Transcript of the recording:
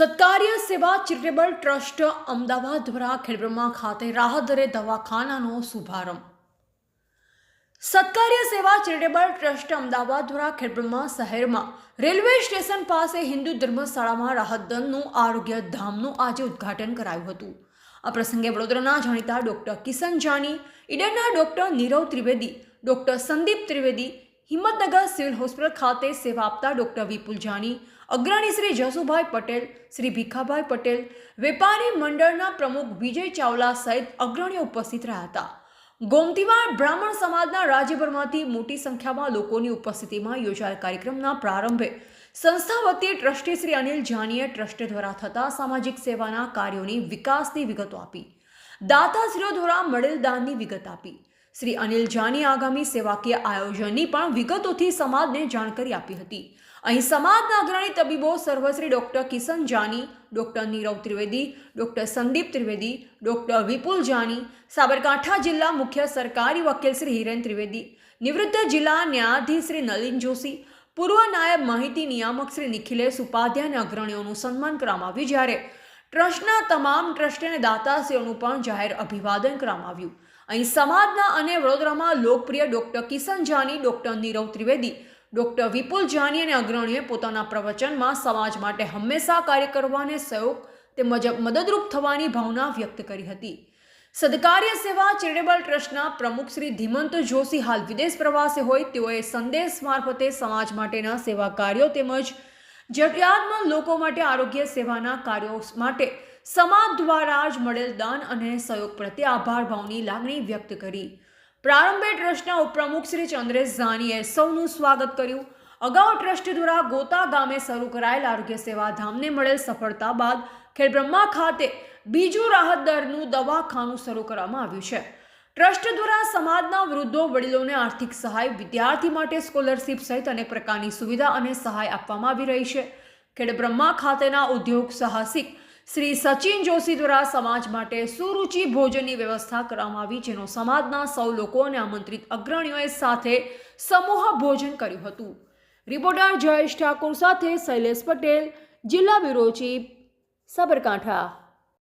સત્કાર્ય સેવા charitable trust Ahmedabad દ્વારા ખેડબ્રહ્મા ખાતે રાહત દરે દવાખાનાનો શુભારંભ। સત્કાર્ય સેવા ચેરિટેબલ ટ્રસ્ટ અમદાવાદ દ્વારા ખેડબ્રહ્મા શહેરમાં રેલવે સ્ટેશન પાસે હિન્દુ ધર્મશાળામાં રાહત દરનું આરોગ્ય ધામનું આજે ઉદ્ઘાટન કરાયું હતું। આ પ્રસંગે વડોદરાના જાણીતા ડોક્ટર કિશન જાની, ઈડરના doctor Nirav Trivedi, doctor Sandeep Trivedi, Himmatnagar civil hospital ખાતે સેવા આપતા ડોક્ટર વિપુલ જાની, અગ્રણી શ્રી જસુભાઈ પટેલ, શ્રી ભીખાભાઈ પટેલ, વેપારી મંડળના પ્રમુખ વિજય ચાવલા સહિત અગ્રણીઓ ઉપસ્થિત રહ્યા હતા। ગોમતીવાડ બ્રાહ્મણ સમાજના રાજ્યભરમાંથી મોટી સંખ્યામાં લોકોની ઉપસ્થિતિમાં યોજાયેલ કાર્યક્રમના પ્રારંભે સંસ્થા વતી ટ્રસ્ટી શ્રી અનિલ જાનીએ ટ્રસ્ટ દ્વારા થતા સામાજિક સેવાના કાર્યોની વિકાસની વિગતો આપી। દાતાશ્રીઓ દ્વારા મળેલ દાનની વિગત આપી। શ્રી અનિલ જાની આગામી સેવાકીય આયોજનની પણ વિગતોથી સમાજને જાણકારી આપી હતી। અહીં સમાજના અગ્રણી તબીબો સર્વશ્રી doctor Kishan Jani, doctor Nirav Trivedi, doctor Sandeep Trivedi, doctor Vipul Jani, Sabarkantha જિલ્લા મુખ્ય સરકારી વકીલ શ્રી હિરેન ત્રિવેદી, નિવૃત્ત જિલ્લા ન્યાયાધીશ શ્રી નલિન જોશી, પૂર્વ નાયબ માહિતી નિયામક શ્રી નિખિલેશ ઉપાધ્યાય અને અગ્રણીઓનું સન્માન કરવામાં આવ્યું, જ્યારે ટ્રસ્ટના તમામ ટ્રસ્ટી અને દાતાશ્રીઓનું પણ જાહેર અભિવાદન કરવામાં આવ્યું। અહીં સમાજના અને વડોદરામાં લોકપ્રિય doctor Kishan Jani, doctor Nirav Trivedi, doctor Vipul Jani અને અગ્રણીઓએ પોતાના પ્રવચનમાં સમાજ માટે હંમેશા કાર્ય કરવાને સહયોગ તેમજ મદદરૂપ થવાની ભાવના વ્યક્ત કરી હતી। સદકાર્ય સેવા ચેરિટેબલ ટ્રસ્ટના પ્રમુખ શ્રી ધીમંત જોશી હાલ વિદેશ પ્રવાસે હોય, તેઓએ સંદેશ મારફતે સમાજ માટેના સેવા કાર્યો તેમજ જરૂરિયાતમંદ લોકો માટે આરોગ્ય સેવાના કાર્યો માટે સમાજ દ્વારા જ મળેલ દાન અને સહયોગ પ્રત્યે આભાર ભાવની લાગણી વ્યક્ત કરી। પ્રારંભે ટ્રસ્ટના ઉપપ્રમુખ શ્રી ચંદ્રેશ જાનીએ સૌનું સ્વાગત કર્યું। અગાઉ ટ્રસ્ટ દ્વારા ગોતા ગામે શરૂ કરાયેલ આરોગ્ય સેવા ધામને મળેલ સફળતા બાદ ખેડબ્રહ્મા ખાતે બીજું રાહત દરનું દવાખાનું શરૂ કરવામાં આવ્યું છે। ટ્રસ્ટ દ્વારા સમાજના વૃદ્ધો વડીલોને આર્થિક સહાય, વિદ્યાર્થી માટે સ્કોલરશીપ સહિત અનેક પ્રકારની સુવિધા અને સહાય આપવામાં આવી રહી છે। ખેડબ્રહ્મા ખાતેના ઉદ્યોગ સાહસિક શ્રી સચિન જોશી દ્વારા સમાજ માટે સુરુચિ ભોજનની વ્યવસ્થા કરવામાં આવી, જેનો સમાજના સૌ લોકો અને આમંત્રિત અગ્રણીઓએ સાથે સમૂહ ભોજન કર્યું હતું। રિપોર્ટર જયેશ ઠાકોર સાથે શૈલેષ પટેલ, જિલ્લા બ્યુરો ચીફ, સાબરકાંઠા।